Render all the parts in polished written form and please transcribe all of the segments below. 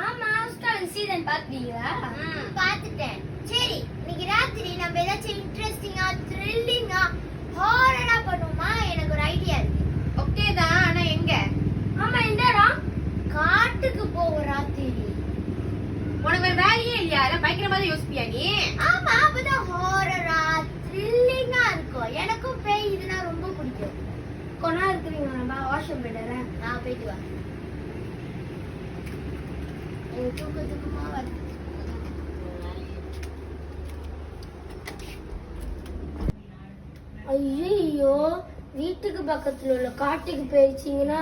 ஆமா ஹவுஸ்காரன் சீசன் பாத்தீங்களா? பாத்துட்டேன். சரி இன்னைக்கு ராத்திரி நம்ம ஏதாச்சும் இன்ட்ரெஸ்டிங்கா த்ரில்லிங்கா ஹாரரா பண்ணுவோமா? எனக்கு ஒரு ஐடியா இருக்கு. ஓகே தான், ஆனா எங்க? ஆமா இந்த இடம் காட்டுக்கு போவோம் ராத்திரி. உனக்கு வேற வேலையே இல்லையா? அதான் பயங்கர மாதிரி யோசிப்பியா நீ? ஆமா அப்பதான் ஹாரரா த்ரில்லிங்கா இருக்கும். எனக்கும் பேய் இதுனா ரொம்ப பிடிக்கும். கொண்டா இருக்கிறீங்களா? நம்ம வாஷ்ரூம் போயிடுறேன். நான் போயிட்டு வா. எனக்கு தூக்கமா வருது. ஐயோ வீட்டுக்கு பக்கத்துல உள்ள காட்டுக்கு போயிடுச்சிங்கன்னா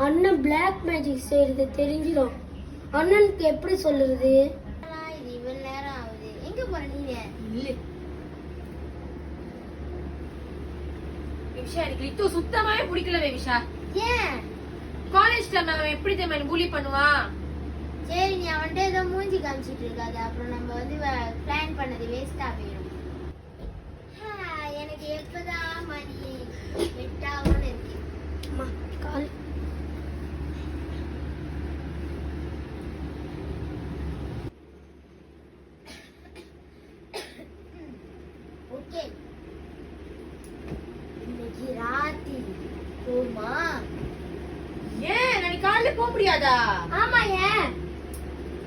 அண்ணன் பிளாக் மேஜிக் செய்யறது தெரிஞ்சிடும். அண்ணனுக்கு எப்படி சொல்லுறது? இது இவ்வளவு நேரம் ஆகுது. எங்க போற நீங்க? இல்ல விஷா, எனக்கு லித்து சுத்தமாவே பிடிக்கல விஷா. ஏன்? காலேஜ் டைம் அவன் எப்படி தெரியுமா புலி பண்ணுவான்? சரி நீ அவன்கிட்ட ஏதோ மூஞ்சி காமிச்சிட்டு இருக்காது. அப்புறம் நம்ம வந்து பிளான் பண்ணது வேஸ்டா போயிடும். எனக்கு எப்பதான் மணி 8 இருக்கு. அம்மா, கால் ஓகே இன்னைக்கு ராத்திரி போமா? ஏன் நாளைக்கு காலையில போக முடியாதா? ஆமா ஏன்?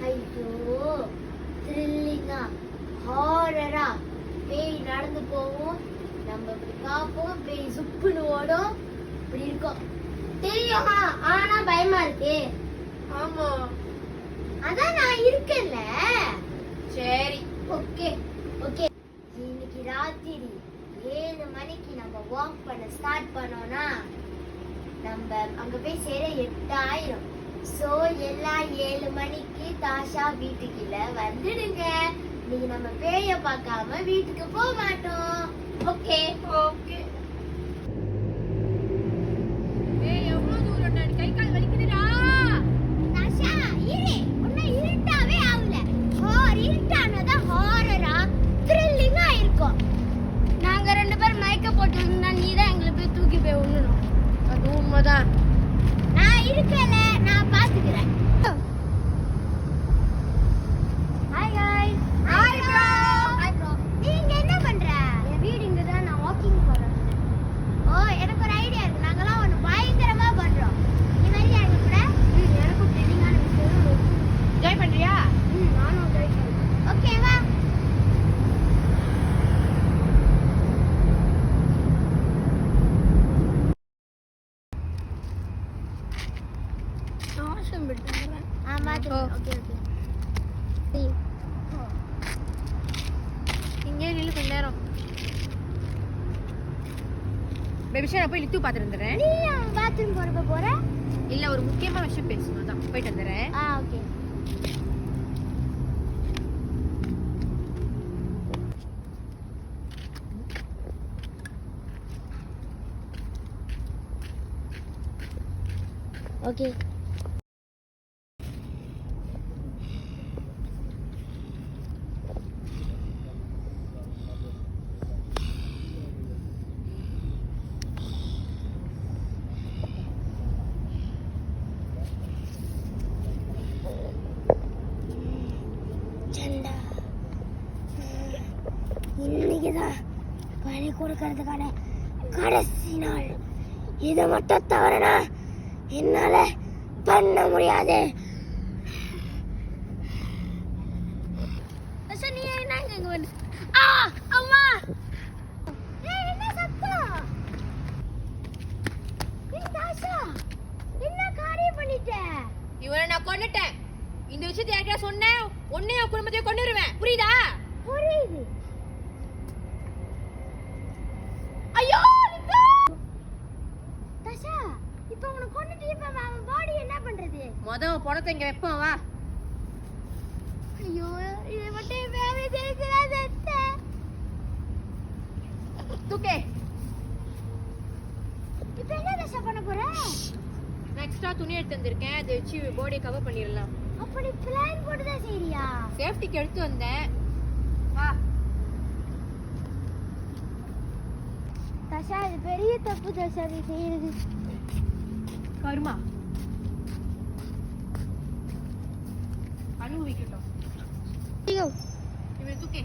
ஐயோ த்ரில்லிங்கா ஹாரரா பேய் நடந்து போவோம். நம்ம இப்படி பார்ப்போம், பேய் சுப்புன்னு ஓடும். இப்படி இருக்கும். தெரியும் ஆனா பயமா இருக்கு. ஆமா அதான் நான் இருக்கேன்ல. சரி ஓகே ஓகே இன்னைக்கு ராத்திரி 7 மணிக்கு நம்ம வாக் பண்ண ஸ்டார்ட் பண்ணோம்னா நம்ம அங்க போய் சேர 8 ஆயிரும். சோ எல்லாம் 7 மணிக்கு தாஷா வீட்டுக்குள்ள வந்துடுங்க. நீங்க நம்ம பேய பார்க்காம வீட்டுக்கு போக மாட்டோம். Okay okay. ஏய் எவ்வளவு தூரம் நான் கை கால் வலிக்குதுடா. தாஷா இரு, ஒண்ணு இருட்டாவே ஆகல. இருட்டானதா ஹாரரா த்ரில்லிங்கா இருக்கும். நாங்க 2 பேரும் மயக்க போட்டுருந்தா நீதான் எங்களை போய் தூக்கி போய் விடணும். அது உண்மைதான். நான் இருக்கல, நான் பாத்துக்கிறேன். Hi guys. Hi bro. Hi bro. நீங்க என்ன பண்ற? என் வீடு இங்க தான். நான் வாக்கிங் போறேன். ஓ எனக்கு ஒரு ஐடியா இருக்கு. நாங்கலாம் ஒன்னு பயங்கரமா பண்றோம். நீ வரியா எங்க கூட? எனக்கும் ட்ரெண்டிங்கான விஷயம். ஜாய் பண்றியா? நானும் ட்ரை பண்றேன். ஓகே வா. நான் வாஷ்ரூம் போயிட்டு வரேன். ஆமா ஓகே ஓகே. இங்கே நில்லு கொஞ்ச நேரம். பேபிஷா நான் போய் லித்து பாத்துட்டு வந்துடுறேன். நீ பாத்ரூம் போறப்ப போற? இல்ல ஒரு முக்கியமான விஷயம் பேசணும் தான் போயிட்டு வந்துடுறேன். ஓகே. ஓகே சண்டா இன்னைக்குதான் பணி கொடுக்கறதுக்கான கடைசி நாள். இதை மட்டும் தவறனா என்னால பண்ண முடியாது. நீ என்ன இங்க வந்து? அம்மா என்ன சத்தம்? தாஷா என்ன காரியம் பண்ணிட்ட? இவனை நான் கொன்னுட்டேன். இந்த விஷயத்தை யார்கிட்ட சொன்னேன் உன்னை என் குடும்பத்தையும் கொன்னுருவேன். புரியுதா? புரியுது. ஐயோ தாஷா இப்போ உன கொன்னுட்டு இப்ப அவன் பாடி என்ன பண்றது? மொதல் பணத்தை இங்க வைப்போம் வா. ஐயோ இதை மட்டும் வேவே தெரிஞ்சுடா செத்த. தூக்கே. இப்போ என்ன தாஷா பண்ண போற? நான் எக்ஸ்ட்ரா துணி எடுத்து வந்திருக்கேன். அதை வச்சு பாடியை கவர் பண்ணிடலாம். அப்ப நீ பிளான் போட்டுதான் சரியா? சேஃப்டிக்கு எடுத்து வந்தேன். வா. தாஷா இது பெரிய தப்பு தாஷா நீ செய்யறது. கருமா அனுபவிக்கட்டும். இவன் தூக்கே.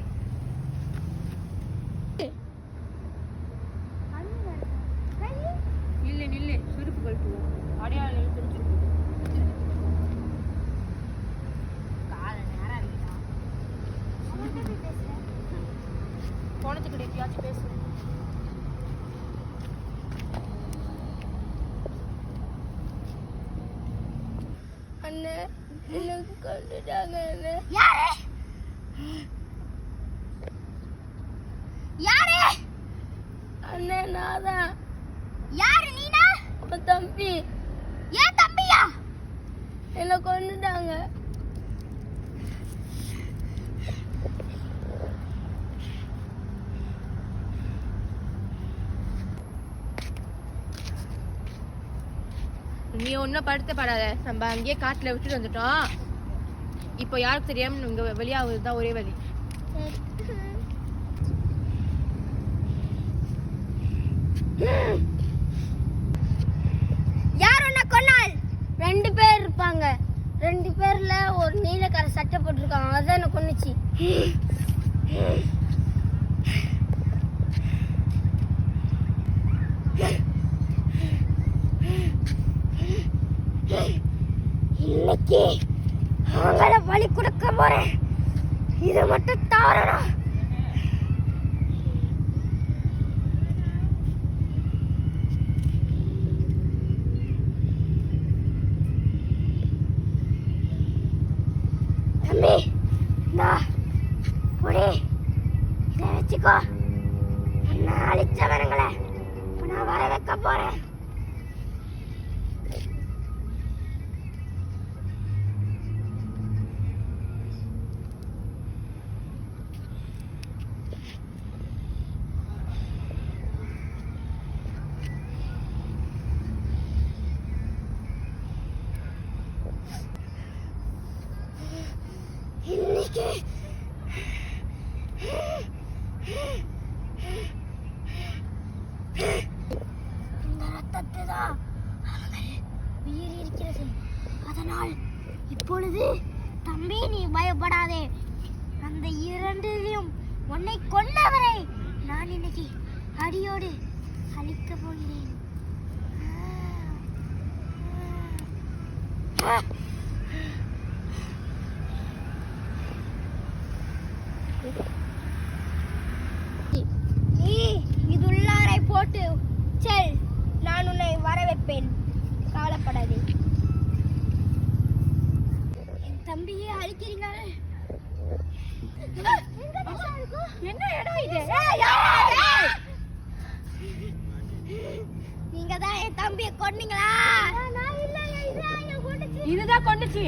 நில்லு சுருப்பு கழட்டுவோம். அடையாளம் தெரிஞ்சிருக்கு. காலை நேரம் அடிக்கிட்டா. போனதுக்கு எப்பயாச்சும் பேசுறேன். அண்ணே எனக்கு கொண்டுட்டாங்க அண்ணே. யாரு அண்ணே நான் தான். யாரு நீனா? உன் தம்பி ஏன் தம்பியா? என்னை கொண்டுட்டாங்க. நீ ஒன்னும் படுத்தப்படாத. நம்ம அங்கேயே காட்டுல விட்டுட்டு வந்துட்டோம். இப்போ யாருக்கு தெரியாம இங்க வெளியாவது தான் ஒரே வழி. யார் உன்னை கொன்னாள்? 2 பேர் இருப்பாங்க. 2 பேர்ல ஒரு நீலக்கர சட்டை போட்டிருக்காங்க. அதான் என்ன கொன்னுச்சு. இன்னைக்கு அவங்கள பலி கொடுக்க போறேன். இது மட்டும் தவறணும். தம்பி பொடி இதை வச்சுக்கோ. நான் அழிச்சவனுங்களை நான் வர வைக்க போறேன். இன்னைக்கு இந்த ரத்தத்தை தான் உயிர் இருக்கிறது. அதனால் இப்பொழுது தம்பி நீ பயப்படாதே. அந்த 2லையும் உன்னை கொண்டவரை நான் இன்னைக்கு அடியோடு அழிக்க போகிறேன். நீ இதுள்ளாரை போட்டு செல். நான் உன்னை வர வைப்பேன். கவலைப்படாதே. என் தம்பியை அழிக்கிறீங்க. என்ன இடம் இது? நீங்க தான் என் தம்பியை கொன்னீங்களா? இதுதான் கொண்டுச்சு.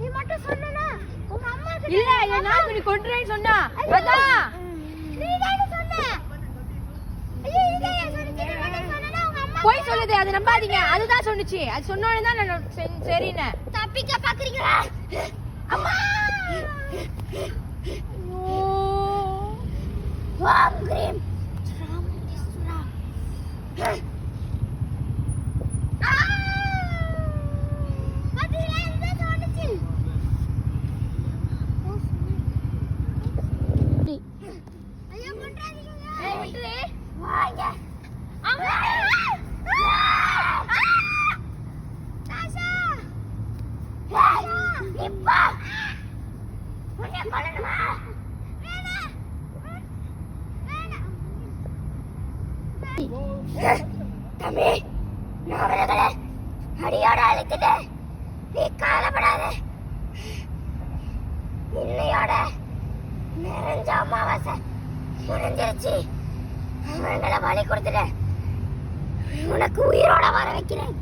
நீ மட்டும் சொன்னா உங்க அம்மா இல்ல என் நாக்கு நீ கொண்டுறேன்னு சொன்னா. அதான் நீ தானே சொன்ன. ஐயோ இதை சொன்னீங்க. சொன்னா உங்க அம்மா போய் சொல்லுது. அது நம்பாதீங்க. அதுதான் சொன்னுச்சு. அது சொன்னோனே தான் நான் சரின்னு. தப்பிக்க பாக்குறீங்களா? அம்மா வாம் கிரீம் ராமேஸ்வரா. தம்பி நான் அவர்களை அடியோட அழைத்துட்டேன். நீ கவலைப்படாத. இன்னையோட நிறைஞ்ச அமாவாசை முடிஞ்சிருச்சு. அவங்களை பலி கொடுத்துட்டேன். உனக்கு உயிரோட வர வைக்கிறேன்.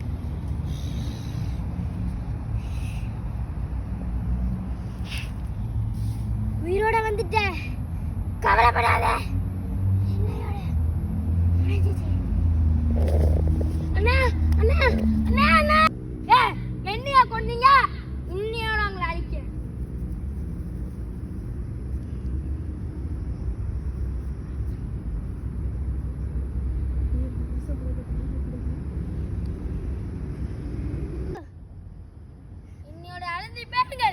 உயிரோட வந்துட்டேன். கவலைப்படாத. அண்ணா அண்ணா அண்ணா அண்ணா என்னையா கொன்னீங்க? இன்னையோட அவங்களை அழிக்கிறேன். இன்னையோட நீ பேசுங்க